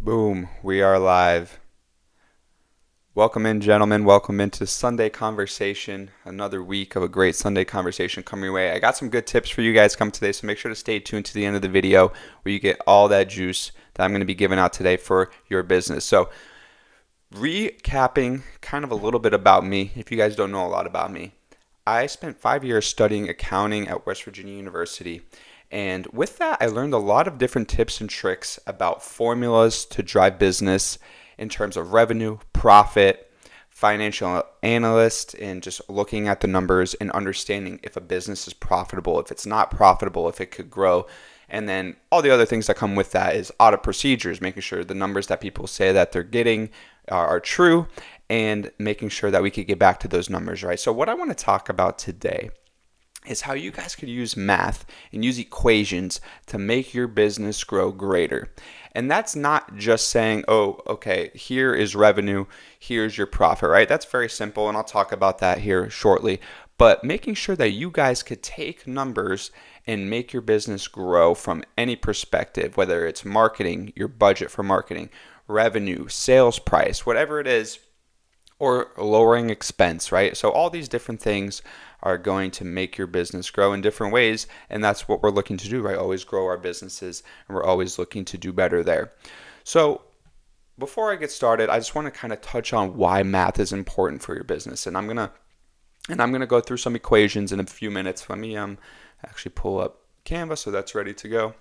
Boom, we are live. Welcome in, gentlemen. Welcome into Sunday Conversation. Another week of a great Sunday conversation coming your way. I got some good tips for you guys come today, so make sure to stay tuned to the end of the video where you get all that juice that I'm going to be giving out today for your business. So, recapping kind of a little bit about me, if you guys don't know a lot about me. I spent 5 years studying accounting at West Virginia University. And with that, I learned a lot of different tips and tricks about formulas to drive business in terms of revenue, profit, financial analyst, and just looking at the numbers and understanding if a business is profitable, if it's not profitable, if it could grow. And then all the other things that come with that is audit procedures, making sure the numbers that people say that they're getting are true, and making sure that we could get back to those numbers, right? So what I want to talk about today is how you guys could use math and use equations to make your business grow greater. And that's not just saying, oh, okay, here is revenue, here's your profit, right? That's very simple, and I'll talk about that here shortly. But making sure that you guys could take numbers and make your business grow from any perspective, whether it's marketing, your budget for marketing, revenue, sales price, whatever it is, or lowering expense, right? So all these different things are going to make your business grow in different ways, and that's what we're looking to do, right? Always grow our businesses, and we're always looking to do better there. So before I get started, I just want to kind of touch on why math is important for your business, and I'm gonna go through some equations in a few minutes. Let me actually pull up Canva so that's ready to go.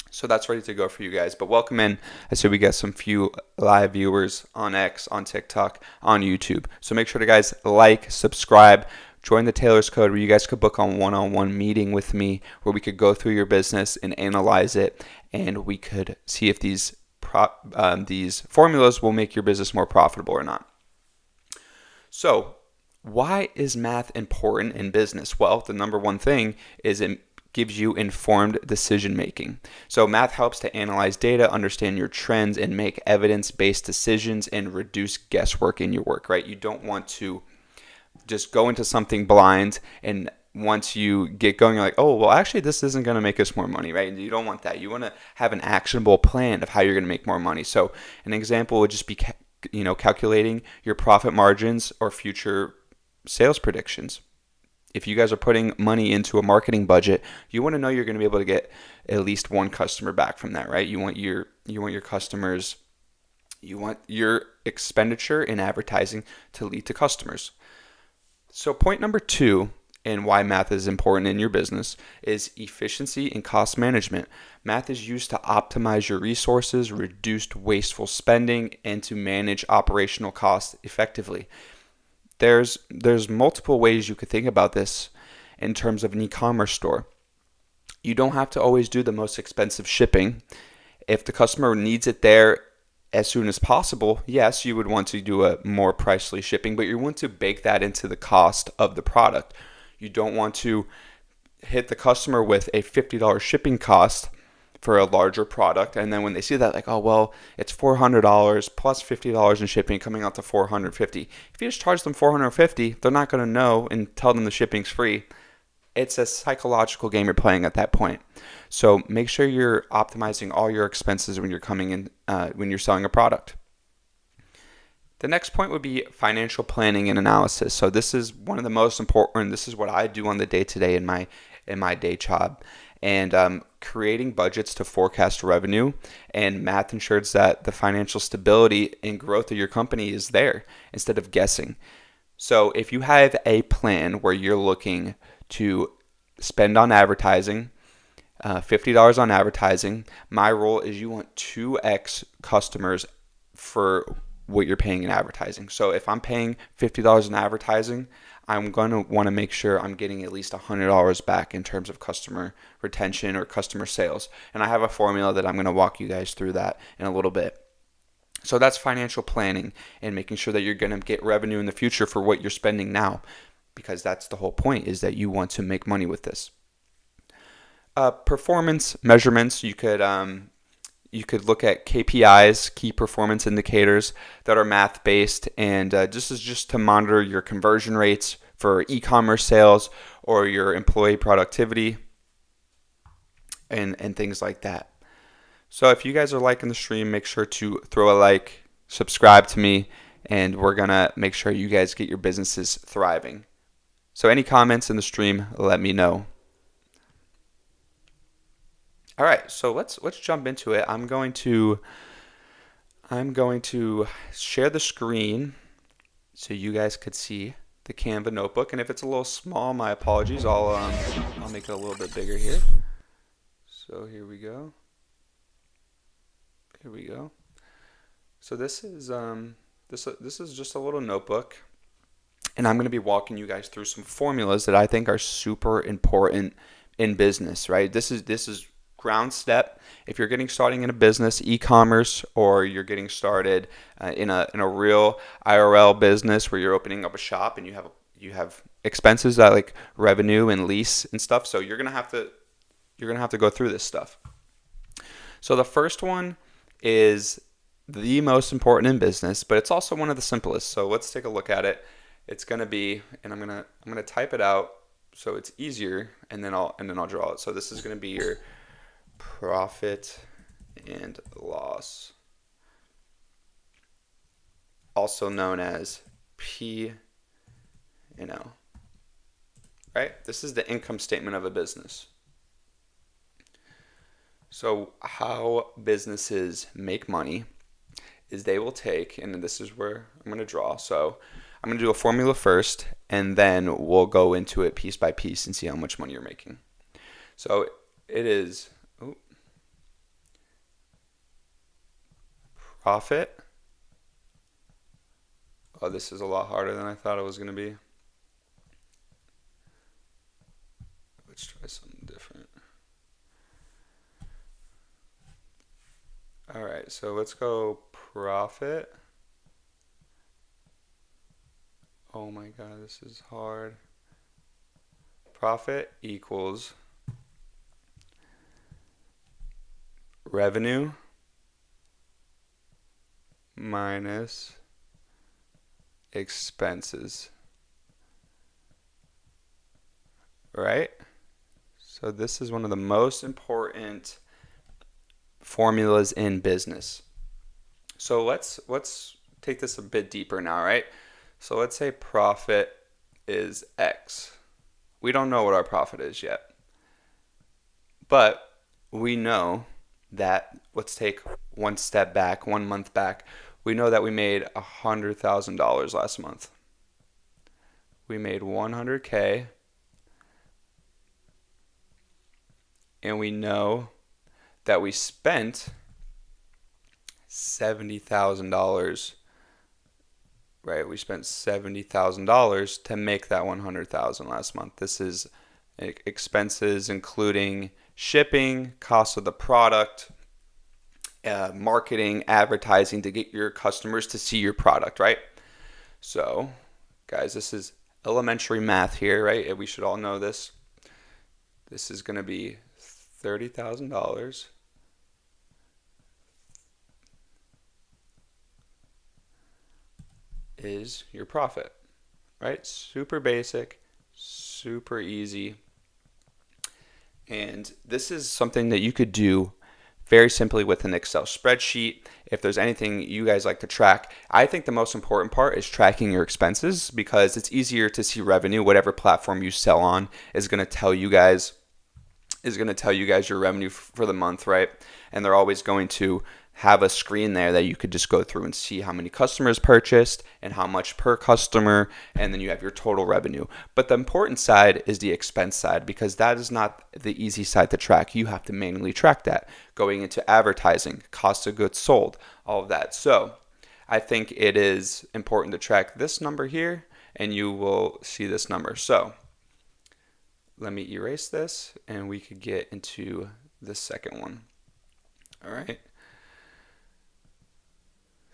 So that's ready to go for you guys. But welcome in. I see we got some few live viewers on X, on TikTok, on YouTube. So make sure to guys like, subscribe, join the Taylor's Code where you guys could book a one-on-one meeting with me where we could go through your business and analyze it, and we could see if these formulas will make your business more profitable or not. So why is math important in business? Well, the number one thing is it gives you informed decision making. So math helps to analyze data, understand your trends, and make evidence-based decisions and reduce guesswork in your work, right? You don't want to just go into something blind, and once you get going, you're like, oh, well, actually, this isn't going to make us more money, right? You don't want that. You want to have an actionable plan of how you're going to make more money. So an example would just be, calculating your profit margins or future sales predictions. If you guys are putting money into a marketing budget, you want to know you're going to be able to get at least one customer back from that, right? You want your customers, you want your expenditure in advertising to lead to customers. So point number 2, and why math is important in your business, is efficiency and cost management. Math is used to optimize your resources, reduce wasteful spending, and to manage operational costs effectively. There's multiple ways you could think about this in terms of an e-commerce store. You don't have to always do the most expensive shipping. If the customer needs it there as soon as possible, yes, you would want to do a more pricely shipping, but you want to bake that into the cost of the product. You don't want to hit the customer with a $50 shipping cost for a larger product, and then when they see that, like, oh, well, it's $400 plus $50 in shipping, coming out to $450. If you just charge them $450, they're not going to know and tell them the shipping's free. It's a psychological game you're playing at that point. So make sure you're optimizing all your expenses when you're coming in, when you're selling a product. The next point would be financial planning and analysis. So this is one of the most important. This is what I do on the day-to-day in my day job. And creating budgets to forecast revenue, and math ensures that the financial stability and growth of your company is there instead of guessing. So if you have a plan where you're looking to spend on advertising, $50 on advertising, my rule is you want 2x customers for what you're paying in advertising. So if I'm paying $50 in advertising, I'm going to want to make sure I'm getting at least $100 back in terms of customer retention or customer sales. And I have a formula that I'm going to walk you guys through that in a little bit. So that's financial planning and making sure that you're going to get revenue in the future for what you're spending now, because that's the whole point, is that you want to make money with this. Performance measurements, you could look at KPIs, key performance indicators, that are math-based, and this is just to monitor your conversion rates for e-commerce sales or your employee productivity and things like that. So if you guys are liking the stream, make sure to throw a like, subscribe to me, and we're going to make sure you guys get your businesses thriving. So any comments in the stream, let me know. All right, so let's jump into it. I'm going to share the screen so you guys could see the Canva notebook, and if it's a little small, my apologies. I'll make it a little bit bigger here. So here we go. Here we go. So this is just a little notebook, and I'm going to be walking you guys through some formulas that I think are super important in business, right? This is ground step. If you're getting started in a business, e-commerce, or you're getting started in a real IRL business where you're opening up a shop and you have expenses that like revenue and lease and stuff. So you're gonna have to go through this stuff. So the first one is the most important in business, but it's also one of the simplest. So let's take a look at it. It's gonna be, and I'm gonna type it out so it's easier, and then I'll draw it. So this is gonna be your profit and loss, also known as P&L. Right? This is the income statement of a business. So how businesses make money is they will take, and this is where I'm going to draw. So I'm going to do a formula first, and then we'll go into it piece by piece and see how much money you're making. So it is profit. Oh, this is a lot harder than I thought it was going to be. Let's try something different. All right, so let's go profit. Oh my God, this is hard. Profit equals revenue minus expenses, right? So this is one of the most important formulas in business. So let's take this a bit deeper now, right? So let's say profit is X. We don't know what our profit is yet, but we know that, let's take one step back, 1 month back. We know that we made $100,000 last month. We made 100K, and we know that we spent $70,000, right? We spent $70,000 to make that 100,000 last month. This is expenses including shipping, cost of the product, marketing, advertising to get your customers to see your product, right? So, guys, this is elementary math here, right? We should all know this. This is going to be $30,000 is your profit, right? Super basic, super easy. And this is something that you could do very simply with an Excel spreadsheet. If there's anything you guys like to track, I think the most important part is tracking your expenses, because it's easier to see revenue. Whatever platform you sell on is going to tell you guys your revenue for the month, right? And they're always going to have a screen there that you could just go through and see how many customers purchased and how much per customer, and then you have your total revenue. But the important side is the expense side, because that is not the easy side to track. You have to manually track that, going into advertising, cost of goods sold, all of that. So I think it is important to track this number here, and you will see this number. So let me erase this, and we could get into the second one. All right.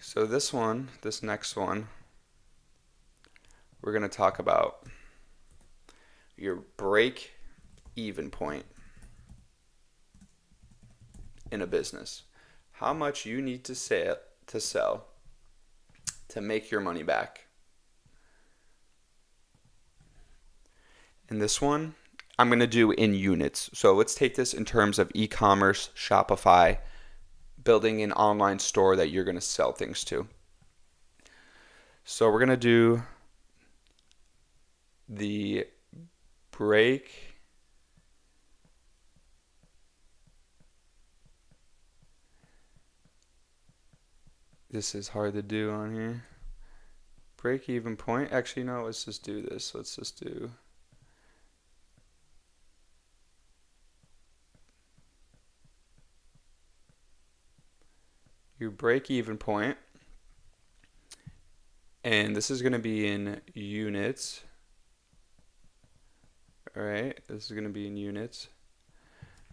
So this next one, we're going to talk about your break-even point in a business. How much you need to sell to make your money back. And this one, I'm going to do in units. So let's take this in terms of e-commerce, Shopify, building an online store that you're going to sell things to. So we're going to do the break this is hard to do on here. Break even point. Actually, no, let's just do this. Let's just do your break even point. And this is going to be in units. All right, this is going to be in units.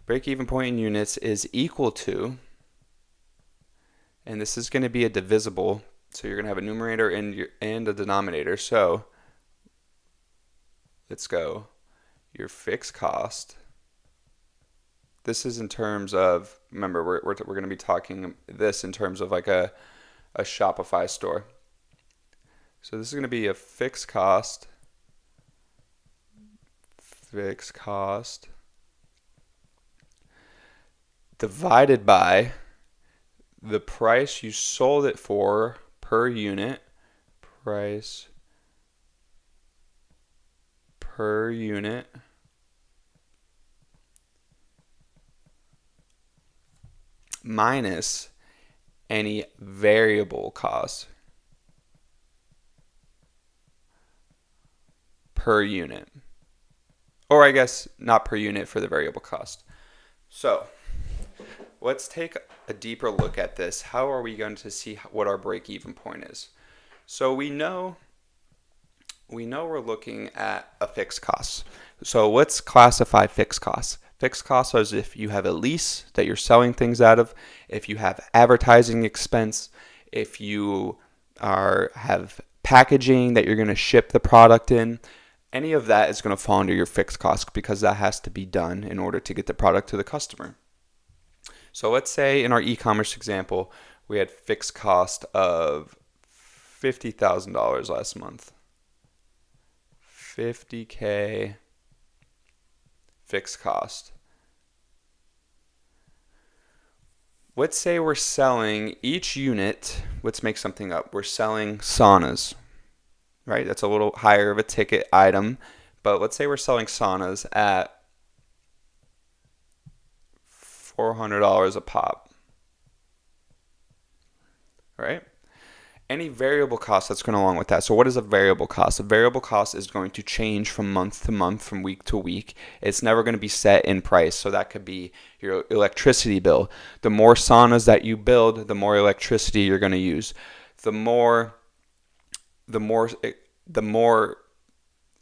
Break even point in units is equal to, and this is going to be a divisible, so you're going to have a numerator and a denominator. So let's go. Your fixed cost. This is in terms of, remember, we're going to be talking this in terms of like a Shopify store. So this is going to be a fixed cost divided by the price you sold it for per unit, price per unit, minus any variable cost per unit. Or I guess not per unit for the variable cost. So let's take a deeper look at this. How are we going to see what our break-even point is? So we know we're looking at a fixed cost. So let's classify fixed costs. Fixed costs are as if you have a lease that you're selling things out of, if you have advertising expense, if you have packaging that you're going to ship the product in. Any of that is going to fall under your fixed cost because that has to be done in order to get the product to the customer. So let's say in our e-commerce example, we had fixed cost of $50,000 last month. 50K fixed cost. Let's say we're selling each unit, let's make something up. We're selling saunas, right? That's a little higher of a ticket item, but let's say we're selling saunas at $400 a pop, right? Any variable cost that's going along with that. So what is a variable cost? A variable cost is going to change from month to month, from week to week. It's never going to be set in price. So that could be your electricity bill. The more saunas that you build, the more electricity you're going to use. The more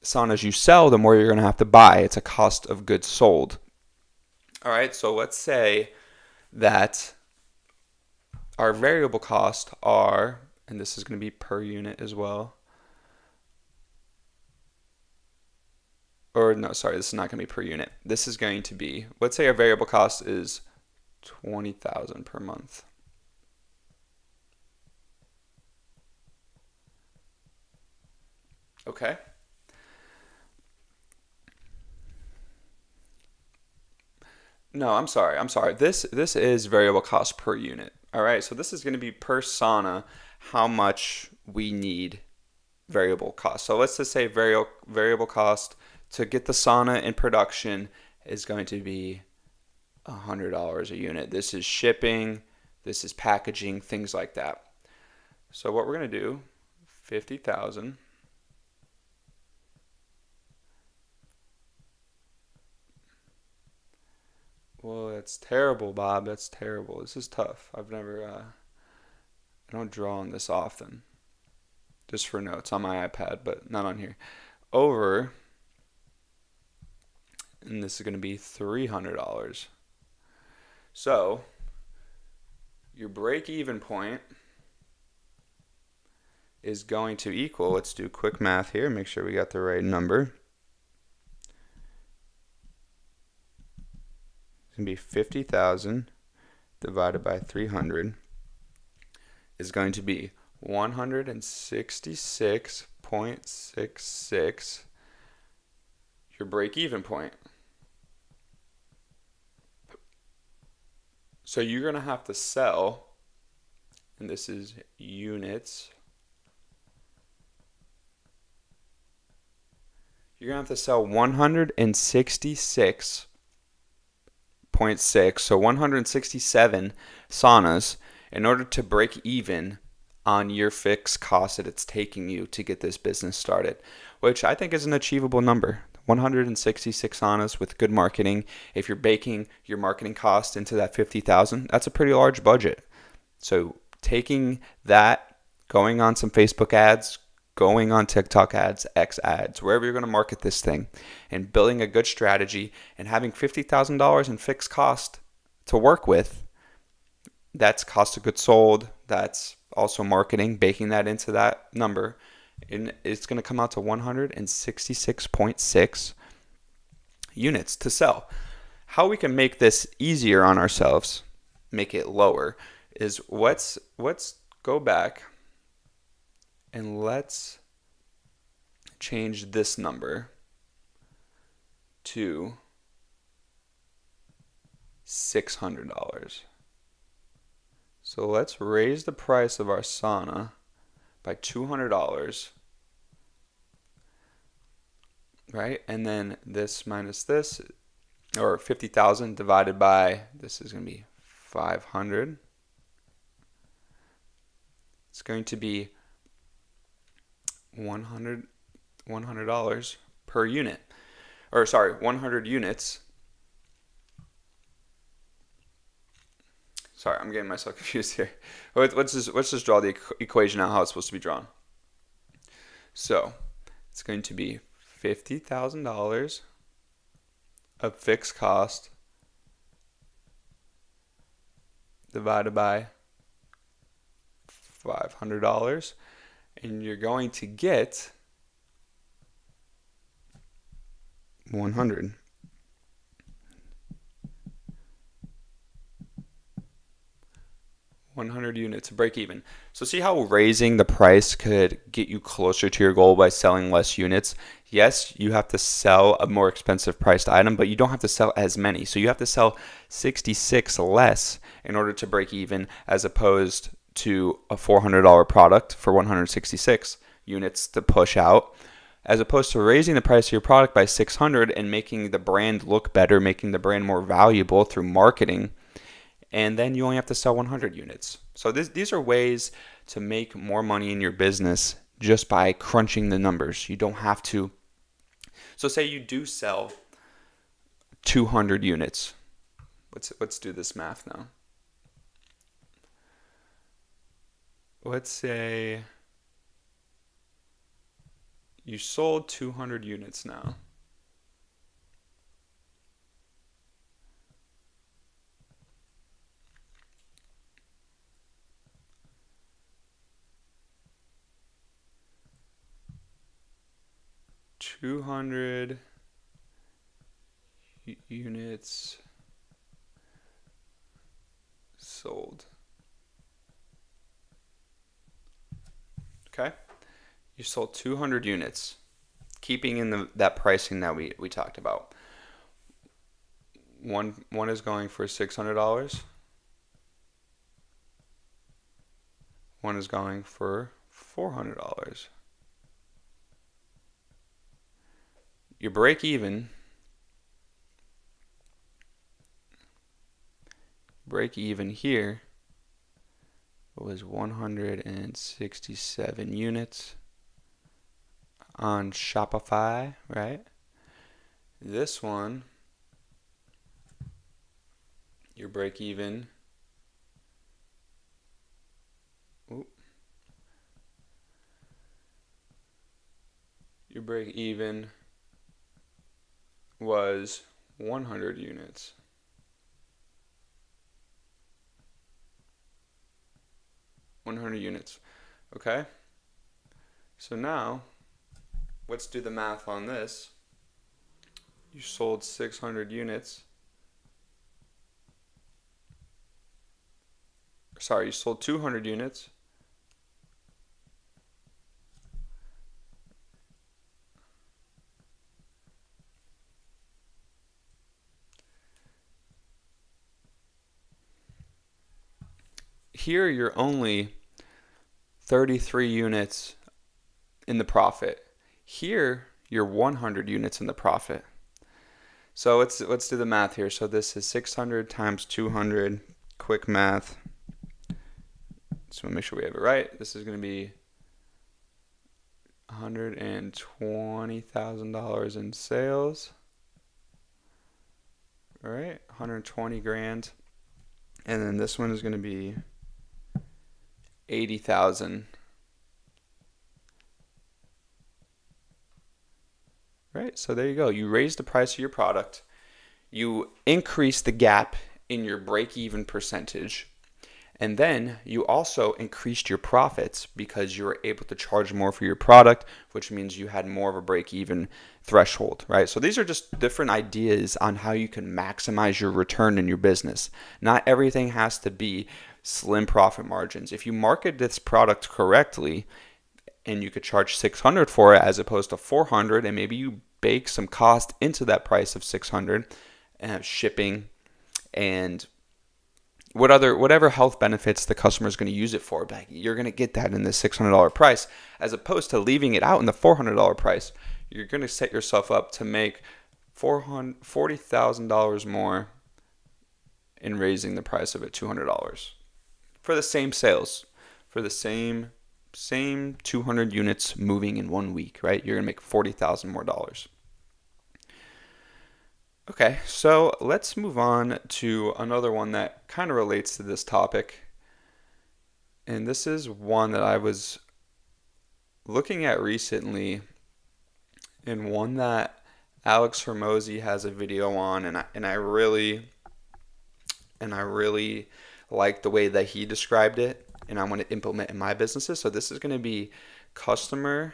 saunas you sell, the more you're going to have to buy. It's a cost of goods sold. All right, so let's say that our variable costs are, and this is going to be per unit as well. Or no, sorry, this is not going to be per unit. This is going to be, let's say our variable cost is $20,000 per month. Okay. No, I'm sorry. This is variable cost per unit. All right, so this is going to be per sauna how much we need variable cost. So let's just say variable cost to get the sauna in production is going to be $100 a unit. This is shipping, this is packaging, things like that. So what we're going to do, 50,000. Well, that's terrible, Bob. That's terrible. This is tough. I don't draw on this often. Just for notes on my iPad, but not on here. Over, and this is going to be $300. So, your break-even point is going to equal, let's do quick math here, make sure we got the right number. It's going to be 50,000 divided by 300 is going to be 166.66, your break-even point. So you're going to have to sell, and this is units. You're going to have to sell 166.6, so 167 saunas in order to break even on your fixed cost that it's taking you to get this business started, which I think is an achievable number. 166 saunas with good marketing. If you're baking your marketing cost into that 50,000, that's a pretty large budget. So taking that, going on some Facebook ads, going on TikTok ads, X ads, wherever you're going to market this thing, and building a good strategy and having $50,000 in fixed cost to work with, that's cost of goods sold, that's also marketing, baking that into that number, and it's going to come out to 166.6 units to sell. How we can make this easier on ourselves, make it lower, is let's go back and let's change this number to $600. So let's raise the price of our sauna by $200, right? And then this minus this, or 50,000 divided by, this is going to be 500. It's going to be $100 per unit. Or sorry, 100 units. Sorry, I'm getting myself confused here. Let's just draw the equation out how it's supposed to be drawn. So it's going to be $50,000 of fixed cost divided by $500, and you're going to get 100. Units to break even. So see how raising the price could get you closer to your goal by selling less units? Yes, you have to sell a more expensive priced item, but you don't have to sell as many. So you have to sell 66 less in order to break even, as opposed to a $400 product for 166 units to push out, as opposed to raising the price of your product by 600 and making the brand look better, making the brand more valuable through marketing. And then you only have to sell 100 units. So these are ways to make more money in your business just by crunching the numbers. You don't have to. So say you do sell 200 units. Let's do this math now. Let's say you sold 200 units now. Units sold. Okay? You sold 200 units, keeping in that pricing that we talked about. One is going for $600. One is going for $400. Your break even here was 167 units on Shopify, right? This one, your break even, was 100 units. 100 units. Okay? So now, let's do the math on this. You sold 600 units. Sorry, you sold 200 units. here you're only 33 units in the profit. Here you're 100 units in the profit. So let's do the math here. So this is 600 times 200. Quick math. So make sure we have it right. This is going to be $120,000 in sales. All right, 120 grand. And then this one is going to be 80,000. Right, so there you go. You raise the price of your product. You increase the gap in your break-even percentage. And then you also increased your profits because you were able to charge more for your product, which means you had more of a break-even threshold, right? So these are just different ideas on how you can maximize your return in your business. Not everything has to be slim profit margins. If you market this product correctly and you could charge 600 for it as opposed to 400, and maybe you bake some cost into that price of 600 and have shipping and whatever health benefits the customer is going to use it for, but you're going to get that in the $600 price, as opposed to leaving it out in the $400 price. You're going to set yourself up to make $40,000 more in raising the price of it $200 for the same sales, for the same 200 units moving in 1 week, right? You're going to make $40,000 more dollars. Okay, so let's move on to another one that kind of relates to this topic. And this is one that I was looking at recently, and one that Alex Hormozy has a video on, and I really like the way that he described it, and I want to implement in my businesses. So this is going to be customer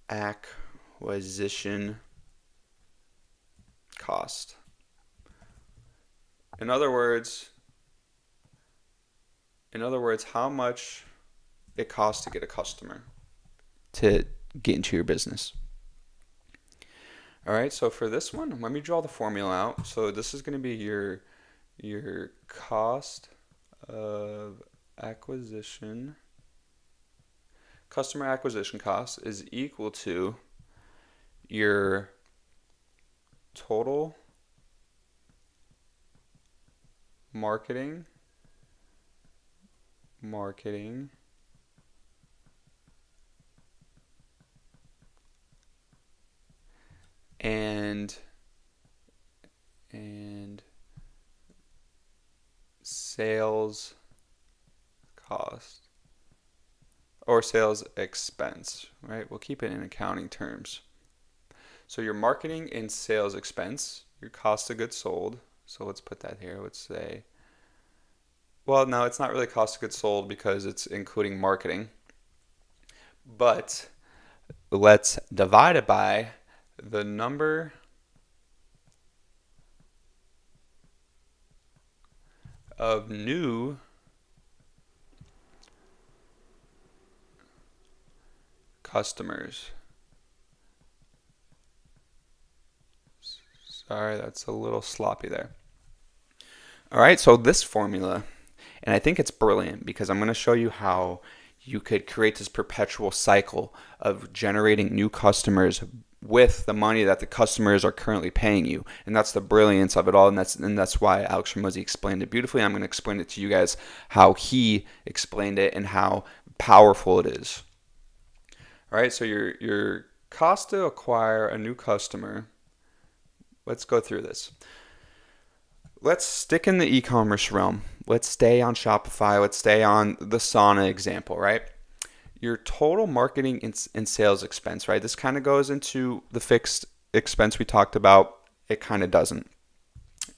acquisition cost. In other words, how much it costs to get a customer to get into your business. All right, so for this one, let me draw the formula out. So this is going to be your cost of acquisition. Customer acquisition cost is equal to your total marketing and sales cost, or sales expense, right? We'll keep it in accounting terms. So your marketing and sales expense, your cost of goods sold. So let's put that here. Let's say, well, no, it's not really cost of goods sold because it's including marketing. But let's divide it by the number of new customers. Sorry, that's a little sloppy there. All right, so this formula, and I think it's brilliant because I'm going to show you how you could create this perpetual cycle of generating new customers with the money that the customers are currently paying you. And that's the brilliance of it all, and that's why Alex Hormozy explained it beautifully. I'm going to explain it to you guys how he explained it and how powerful it is. All right, so your cost to acquire a new customer. Let's go through this. Let's stick in the e-commerce realm. Let's stay on Shopify. Let's stay on the sauna example, right? Your total marketing and sales expense, right? This kind of goes into the fixed expense we talked about. It kind of doesn't.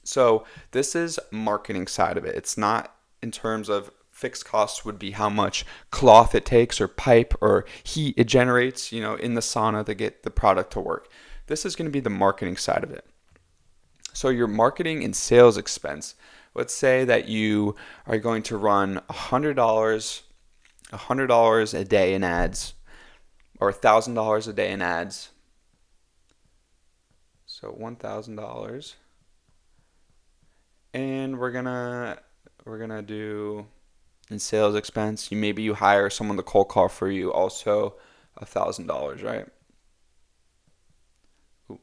So this is marketing side of it. It's not in terms of fixed costs would be how much cloth it takes or pipe or heat it generates, in the sauna to get the product to work. This is going to be the marketing side of it. So your marketing and sales expense, let's say that you are going to run $100 a day in ads, or $1,000 a day in ads. So $1,000. And we're we're gonna do in sales expense. Maybe you hire someone to cold call for you, also $1,000, right? Ooh,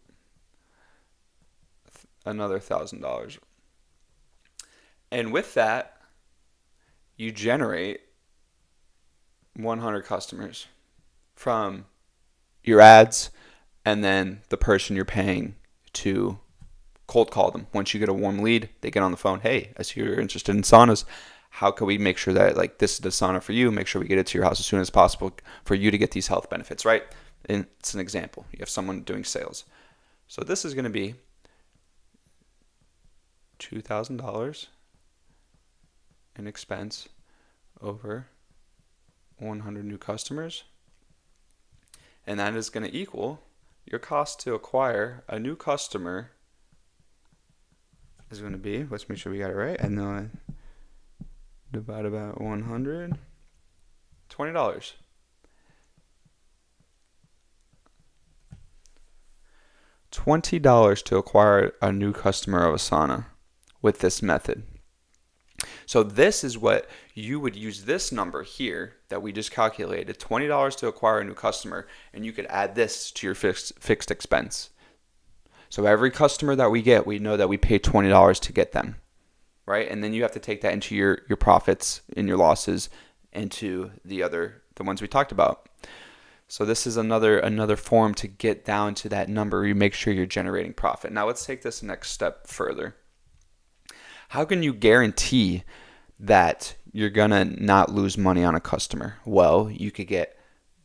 another $1,000. And with that, you generate 100 customers from your ads and then the person you're paying to cold call them. Once you get a warm lead, they get on the phone. Hey, I see you're interested in saunas. How can we make sure that like this is the sauna for you? Make sure we get it to your house as soon as possible for you to get these health benefits, right? And it's an example. You have someone doing sales. So this is going to be $2,000 in expense over 100 new customers. And that is going to equal your cost to acquire a new customer is going to be, let's make sure we got it right. And then divide about 100, $20. $20 to acquire a new customer of a sauna with this method. So this is what you would use this number here that we just calculated, $20 to acquire a new customer, and you could add this to your fixed expense. So every customer that we get, we know that we pay $20 to get them, right? And then you have to take that into your profits and your losses into the ones we talked about. So this is another form to get down to that number. You make sure you're generating profit. Now let's take this next step further. How can you guarantee that you're going to not lose money on a customer? Well, you could get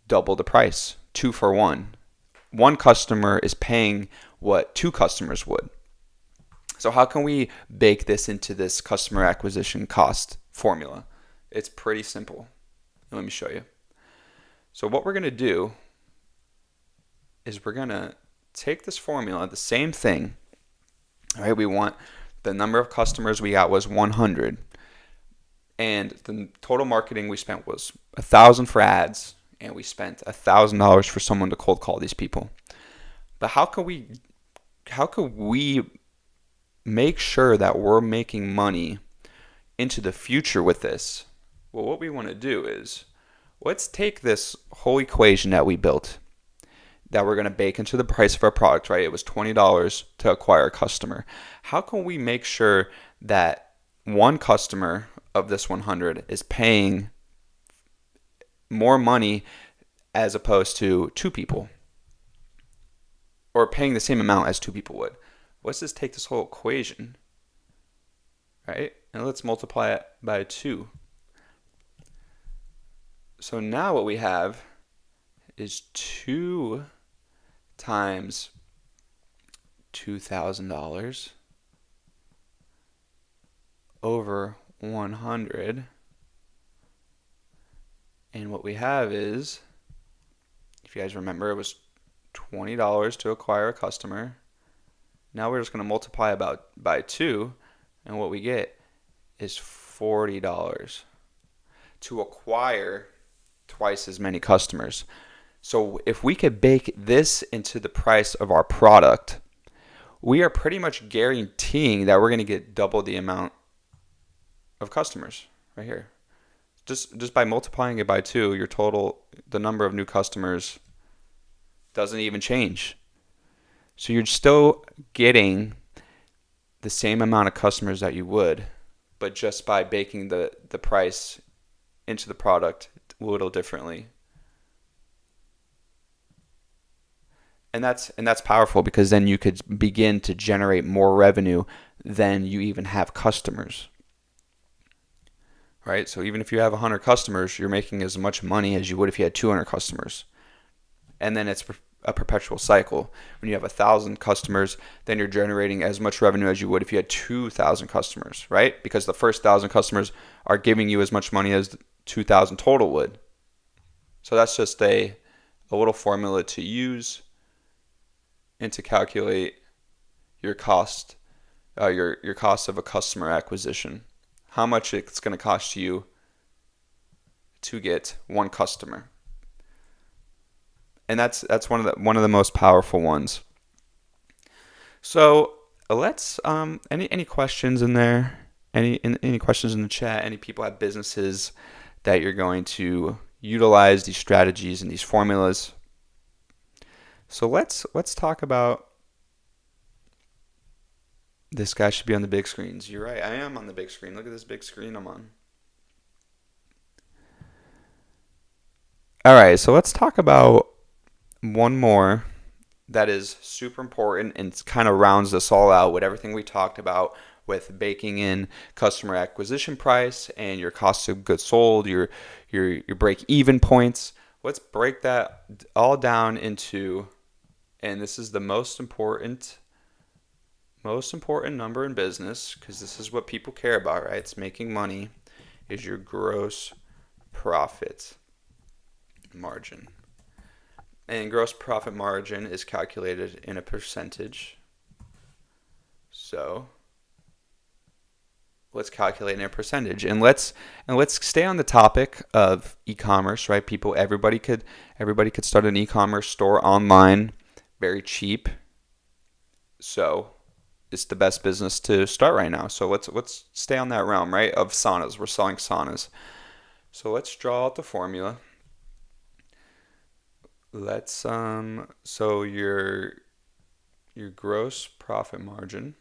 double the price, 2 for 1. One customer is paying what 2 customers would. So how can we bake this into this customer acquisition cost formula? It's pretty simple. Let me show you. So what we're going to do is we're going to take this formula, the same thing. All right, we want the number of customers we got was 100. And the total marketing we spent was $1,000 for ads, and we spent $1,000 for someone to cold call these people. But how can we make sure that we're making money into the future with this? Well, what we want to do is let's take this whole equation that we built that we're going to bake into the price of our product, right? It was $20 to acquire a customer. How can we make sure that one customer of this 100 is paying more money as opposed to 2 people, or paying the same amount as 2 people would? Let's just take this whole equation, right? And let's multiply it by 2. So now what we have is 2 times $2,000 over 100. And what we have is, if you guys remember, it was $20 to acquire a customer. Now we're just going to multiply by 2, and what we get is $40 to acquire twice as many customers. So if we could bake this into the price of our product, we are pretty much guaranteeing that we're going to get double the amount of customers right here. Just by multiplying it by 2, your total, the number of new customers doesn't even change. So you're still getting the same amount of customers that you would, but just by baking the price into the product a little differently. And that's powerful, because then you could begin to generate more revenue than you even have customers. Right? So even if you have 100 customers, you're making as much money as you would if you had 200 customers. And then it's a perpetual cycle. When you have 1,000 customers, then you're generating as much revenue as you would if you had 2,000 customers, right? Because the first 1,000 customers are giving you as much money as 2,000 total would. So that's just a little formula to use and to calculate your cost, your cost of a customer acquisition. How much it's going to cost you to get one customer. And that's one of the most powerful ones. So let's any questions in there? Any questions in the chat? Any people have businesses that you're going to utilize these strategies and these formulas? So let's talk about. This guy should be on the big screens. You're right. I am on the big screen. Look at this big screen I'm on. All right. So let's talk about one more that is super important and kind of rounds this all out with everything we talked about with baking in customer acquisition price and your cost of goods sold, your break even points. Let's break that all down into, and this is the most important number in business, because this is what people care about, right? It's making money, is your gross profit margin. And gross profit margin is calculated in a percentage. So let's calculate in a percentage, and let's stay on the topic of e-commerce, right? Everybody could start an e-commerce store online, very cheap. So it's the best business to start right now. So let's stay on that realm, right? Of saunas. We're selling saunas. So let's draw out the formula. So your gross profit margin,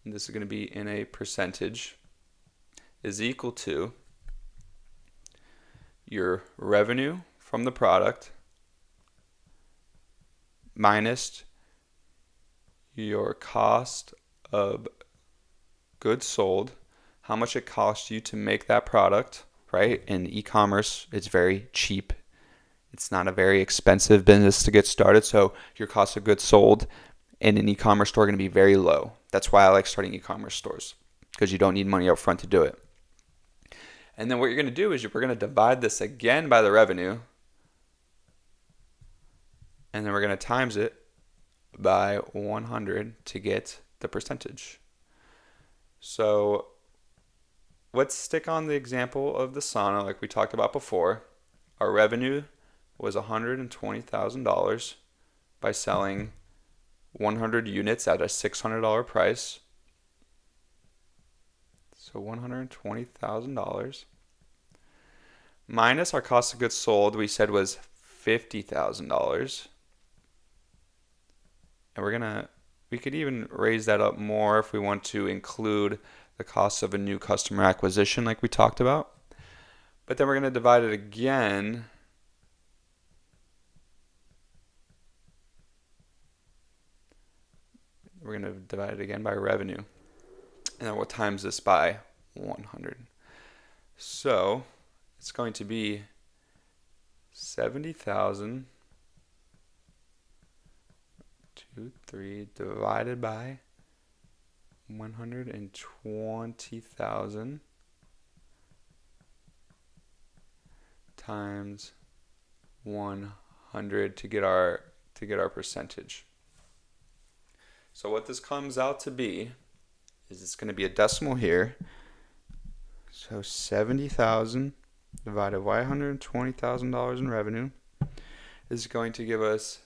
and this is going to be in a percentage, is equal to your revenue from the product minus your cost of goods sold, how much it costs you to make that product, right? In e-commerce, it's very cheap. It's not a very expensive business to get started, so your cost of goods sold in an e-commerce store are going to be very low. That's why I like starting e-commerce stores, because you don't need money up front to do it. And then what you're going to do is we're going to divide this again by the revenue, and then we're going to times it by 100 to get the percentage. So let's stick on the example of the sauna like we talked about before. Our revenue was $120,000 by selling 100 units at a $600 price. So $120,000 minus our cost of goods sold, we said was $50,000. And we could even raise that up more if we want to include the cost of a new customer acquisition like we talked about. But then we're going to divide it again by revenue. And then we'll times this by 100. So it's going to be 70,000 divided by 120,000 times 100 to get our percentage. So what this comes out to be is it's going to be a decimal here. So 70,000 divided by $120,000 in revenue is going to give us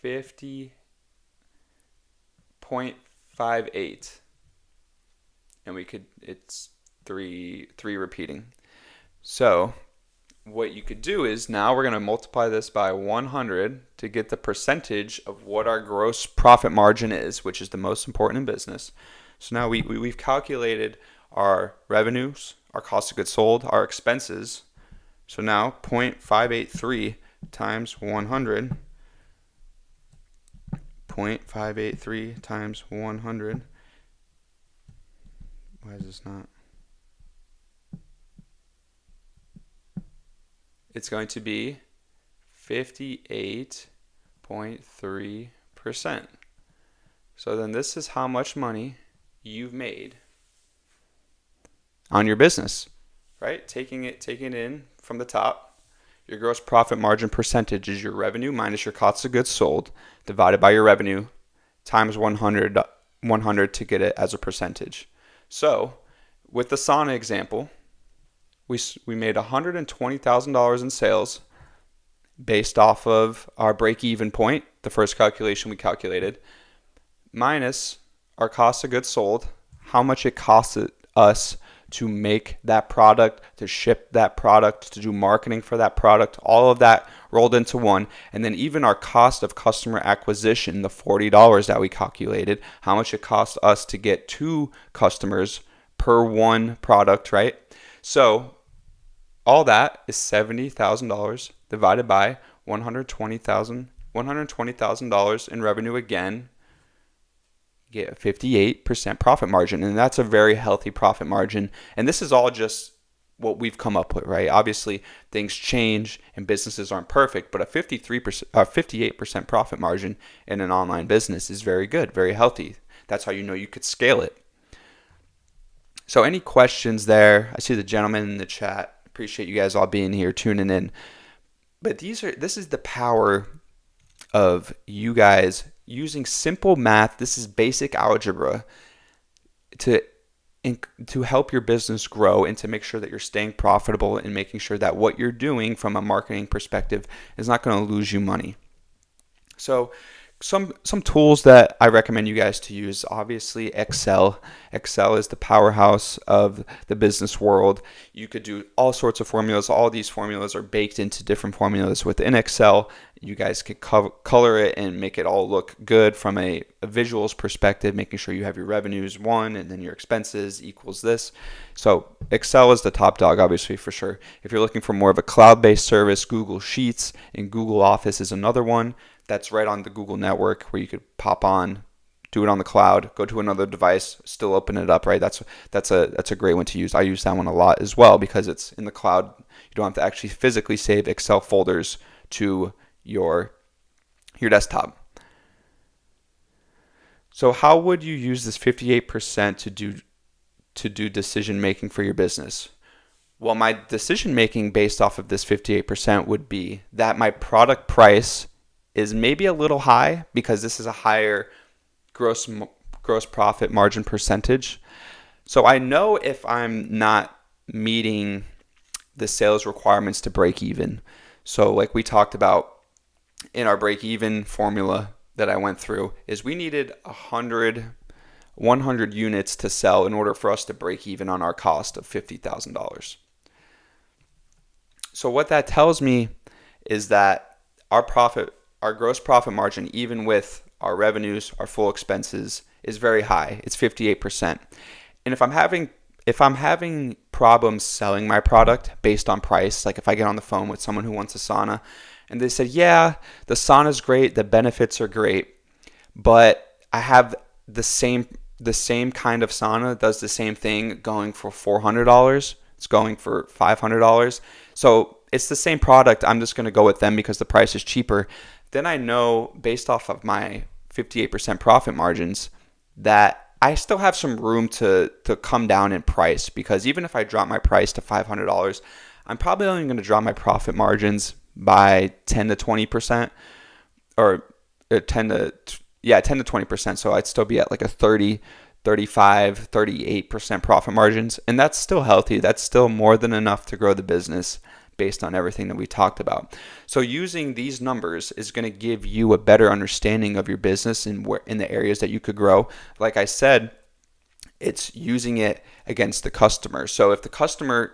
50.58, and it's three repeating. So what you could do is now we're going to multiply this by 100 to get the percentage of what our gross profit margin is, which is the most important in business. So now we've calculated our revenues, our cost of goods sold, our expenses. So now 0.583 times 100. 0.583 times 100. Why is this not? It's going to be 58.3%. So then this is how much money you've made on your business, right? Taking it in from the top. Your gross profit margin percentage is your revenue minus your cost of goods sold divided by your revenue times 100 to get it as a percentage. So with the sauna example, we made $120,000 in sales based off of our break-even point, the first calculation we calculated, minus our cost of goods sold, how much it costs us to make that product, to ship that product, to do marketing for that product, all of that rolled into one. And then even our cost of customer acquisition, the $40 that we calculated, how much it costs us to get 2 customers per one product, right? So all that is $70,000 divided by $120,000 in revenue again. Get a 58% profit margin, and that's a very healthy profit margin. And this is all just what we've come up with, right? Obviously, things change and businesses aren't perfect, but a 58% profit margin in an online business is very good, very healthy. That's how you know you could scale it. So any questions there? I see the gentleman in the chat. Appreciate you guys all being here, tuning in. But this is the power of you guys using simple math. This is basic algebra to help your business grow and to make sure that you're staying profitable and making sure that what you're doing from a marketing perspective is not going to lose you money. So some tools that I recommend you guys to use, obviously Excel. Excel is the powerhouse of the business world. You could do all sorts of formulas. All these formulas are baked into different formulas within Excel. You guys can color it and make it all look good from a visuals perspective, making sure you have your revenues one and then your expenses equals this. So Excel is the top dog, obviously, for sure. If you're looking for more of a cloud-based service, Google Sheets and Google Office is another one. That's right on the Google network where you could pop on, do it on the cloud, go to another device, still open it up, right? That's a great one to use. I use that one a lot as well because it's in the cloud. You don't have to actually physically save Excel folders to your desktop. So how would you use this 58% to do decision making for your business? Well, my decision making based off of this 58% would be that my product price is maybe a little high because this is a higher gross profit margin percentage. So I know if I'm not meeting the sales requirements to break even. So like we talked about in our break even formula that I went through is we needed 100 units to sell in order for us to break even on our cost of $50,000. So what that tells me is that our gross profit margin, even with our revenues, our full expenses, is very high. It's 58%. And if I'm having problems selling my product based on price, like if I get on the phone with someone who wants a sauna and they said, yeah, the sauna's great, the benefits are great, but I have the same kind of sauna does the same thing going for $400. It's going for $500. So it's the same product. I'm just going to go with them because the price is cheaper. Then I know based off of my 58% profit margins that I still have some room to come down in price, because even if I drop my price to $500, I'm probably only going to drop my profit margins by 10 to 20%, or 10 to 20%. So I'd still be at like a 30, 35, 38% profit margins. And that's still healthy. That's still more than enough to grow the business based on everything that we talked about. So using these numbers is going to give you a better understanding of your business and where in the areas that you could grow. Like I said, it's using it against the customer. So if the customer's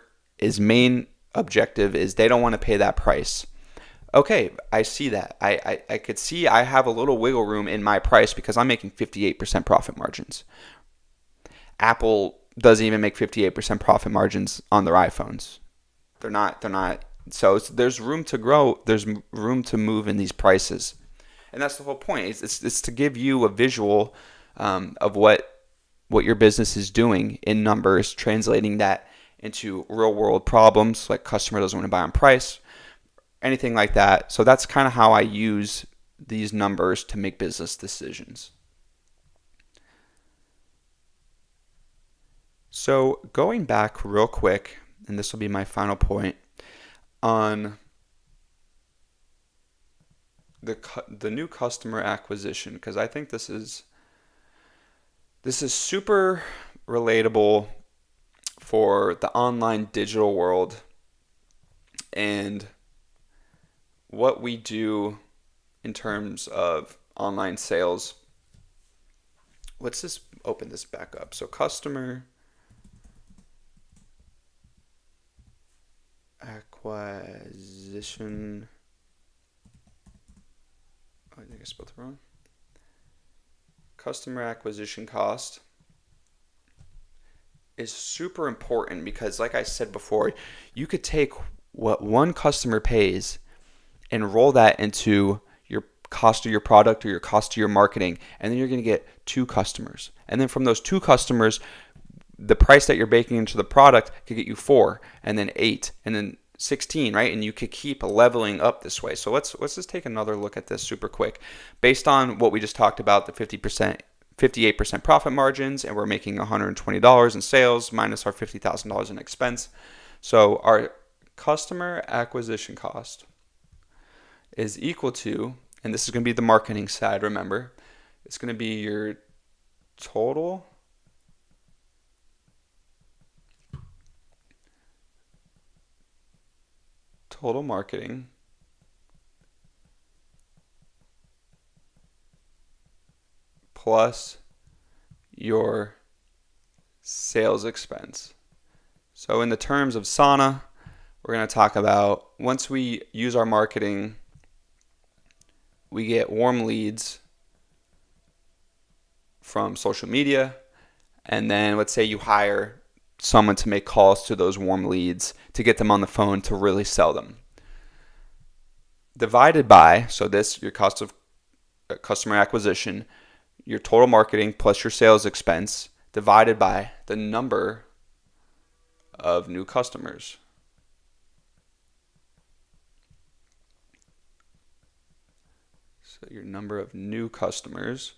main objective is they don't want to pay that price, okay, I see that. I could see I have a little wiggle room in my price because I'm making 58% profit margins. Apple doesn't even make 58% profit margins on their iPhones. They're not. So there's room to grow. There's room to move in these prices. And that's the whole point. It's to give you a visual of what your business is doing in numbers, translating that into real world problems like customer doesn't want to buy on price, anything like that. So that's kind of how I use these numbers to make business decisions. So going back real quick, and this will be my final point on the new customer acquisition, because I think this is super relatable for the online digital world and what we do in terms of online sales. let's just open this back up. So customer acquisition. Oh, I think I spelled it wrong. Customer acquisition cost is super important because, like I said before, you could take what one customer pays and roll that into your cost of your product or your cost of your marketing, and then you're going to get 2 customers. And then from those 2 customers, the price that you're baking into the product could get you 4, and then 8, and then 16, right? And you could keep leveling up this way. So let's just take another look at this super quick. Based on what we just talked about, the 58% profit margins, and we're making $120 in sales minus our $50,000 in expense. So our customer acquisition cost is equal to, and this is going to be the marketing side, remember, it's going to be your total marketing plus your sales expense. So in the terms of Sana, we're going to talk about once we use our marketing, we get warm leads from social media, and then let's say you hire someone to make calls to those warm leads to get them on the phone to really sell them. Divided by, so this, your cost of customer acquisition, your total marketing plus your sales expense, divided by the number of new customers. So your number of new customers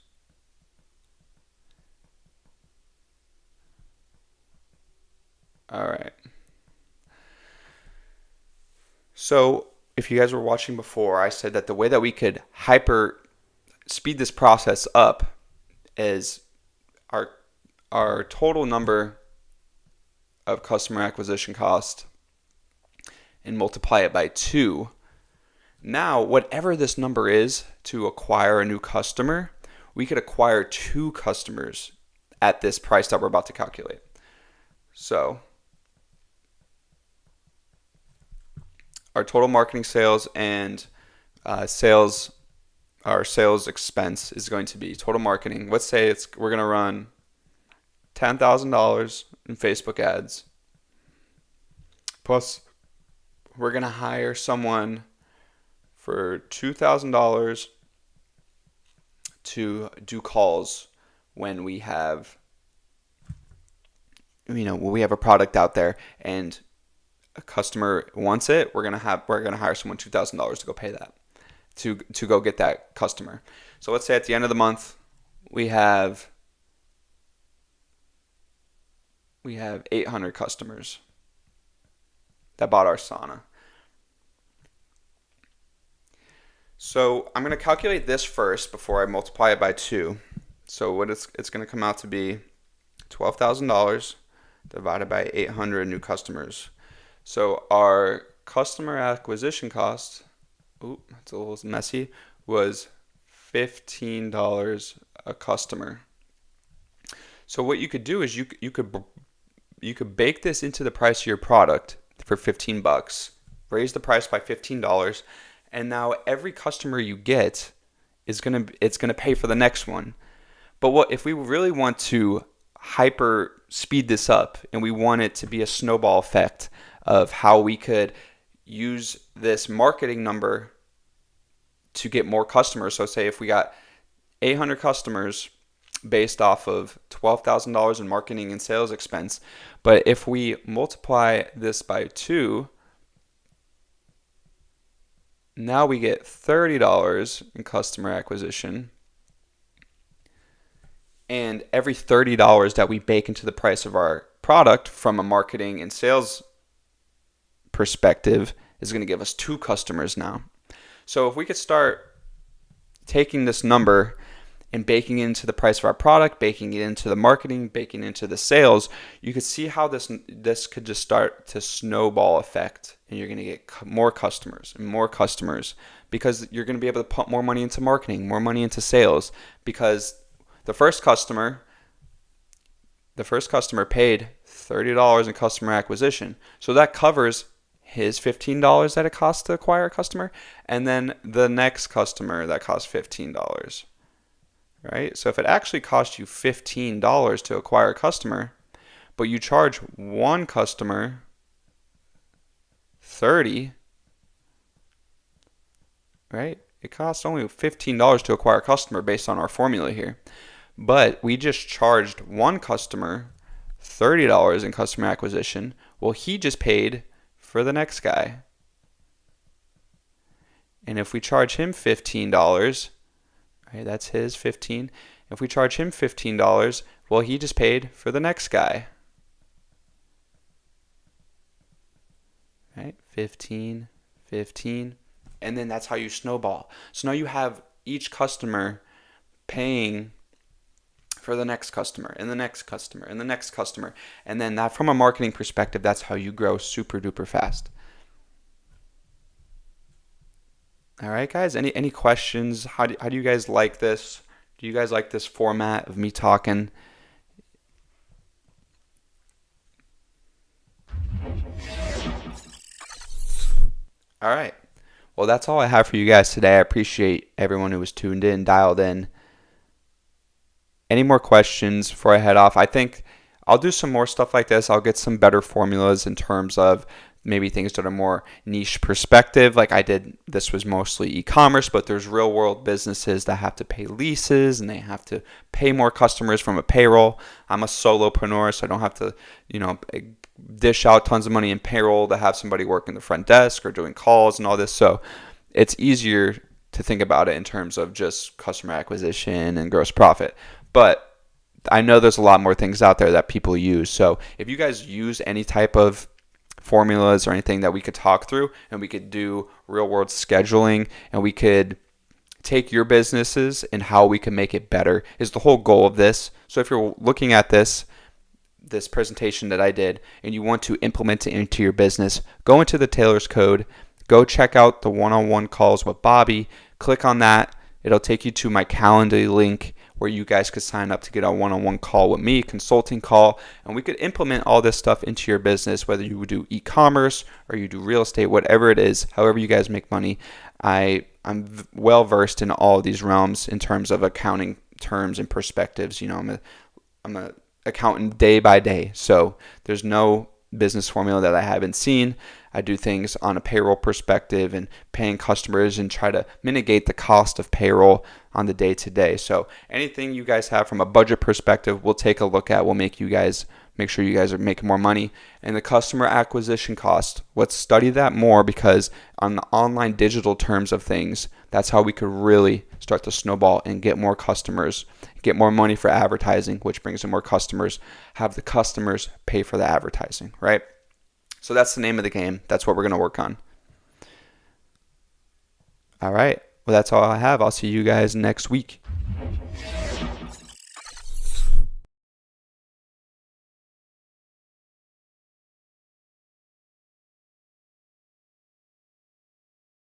all right. So if you guys were watching before, I said that the way that we could hyper speed this process up is our total number of customer acquisition cost and multiply it by 2. Now, whatever this number is to acquire a new customer, we could acquire 2 customers at this price that we're about to calculate. So our total marketing sales and our sales expense is going to be total marketing. Let's say we're going to run $10,000 in Facebook ads. Plus, we're going to hire someone for $2,000 to do calls when we have, when we have a product out there and a customer wants it. We're gonna hire someone $2,000 to go pay that, to go get that customer. So let's say at the end of the month we have 800 customers that bought our sauna. So I'm going to calculate this first before I multiply it by 2. So what it's going to come out to be $12,000 divided by 800 new customers. So our customer acquisition cost, it's a little messy, was $15 a customer. So what you could do is you could bake this into the price of your product for $15, raise the price by $15, and now every customer you get it's gonna pay for the next one. But if we really want to hyper speed this up and we want it to be a snowball effect of how we could use this marketing number to get more customers. So say if we got 800 customers based off of $12,000 in marketing and sales expense, but if we multiply this by 2, now we get $30 in customer acquisition. And every $30 that we bake into the price of our product from a marketing and sales perspective is going to give us 2 customers now. So if we could start taking this number and baking it into the price of our product, baking it into the marketing, baking it into the sales, you could see how this could just start to snowball effect, and you're going to get more customers and more customers because you're going to be able to pump more money into marketing, more money into sales, because The first customer paid $30 in customer acquisition. So that covers his $15 that it costs to acquire a customer, and then the next customer that costs $15, right? So if it actually costs you $15 to acquire a customer, but you charge one customer 30, right? It costs only $15 to acquire a customer based on our formula here. But we just charged one customer $30 in customer acquisition. Well, he just paid for the next guy. And if we charge him $15, right, that's his 15. If we charge him $15, well, he just paid for the next guy. Right? 15, 15. And then that's how you snowball. So now you have each customer paying for the next customer and the next customer and the next customer. And then that, from a marketing perspective, that's how you grow super duper fast. All right, guys, any questions? How do you guys like this? Do you guys like this format of me talking? All right. Well, that's all I have for you guys today. I appreciate everyone who was tuned in, dialed in. Any more questions before I head off? I think I'll do some more stuff like this. I'll get some better formulas in terms of maybe things that are more niche perspective. Like I did, this was mostly e-commerce, but there's real world businesses that have to pay leases and they have to pay more customers from a payroll. I'm a solopreneur, so I don't have to, dish out tons of money in payroll to have somebody working the front desk or doing calls and all this. So it's easier to think about it in terms of just customer acquisition and gross profit. But I know there's a lot more things out there that people use. So if you guys use any type of formulas or anything that we could talk through, and we could do real world scheduling, and we could take your businesses and how we can make it better, is the whole goal of this. So if you're looking at this presentation that I did and you want to implement it into your business, go into the Taylor's Code, go check out the one-on-one calls with Bobby, click on that. It'll take you to my Calendly link where you guys could sign up to get a one-on-one call with me, consulting call, and we could implement all this stuff into your business, whether you would do e-commerce or you do real estate, whatever it is, however you guys make money. I'm well versed in all of these realms in terms of accounting terms and perspectives. I'm a accountant day by day, so there's no business formula that I haven't seen. I do things on a payroll perspective and paying customers and try to mitigate the cost of payroll on the day to day. So anything you guys have from a budget perspective, we'll take a look at. We'll make sure you guys are making more money. And the customer acquisition cost, let's study that more, because on the online digital terms of things, that's how we could really start to snowball and get more customers, get more money for advertising, which brings in more customers, have the customers pay for the advertising, right? So that's the name of the game. That's what we're going to work on. All right. Well, that's all I have. I'll see you guys next week.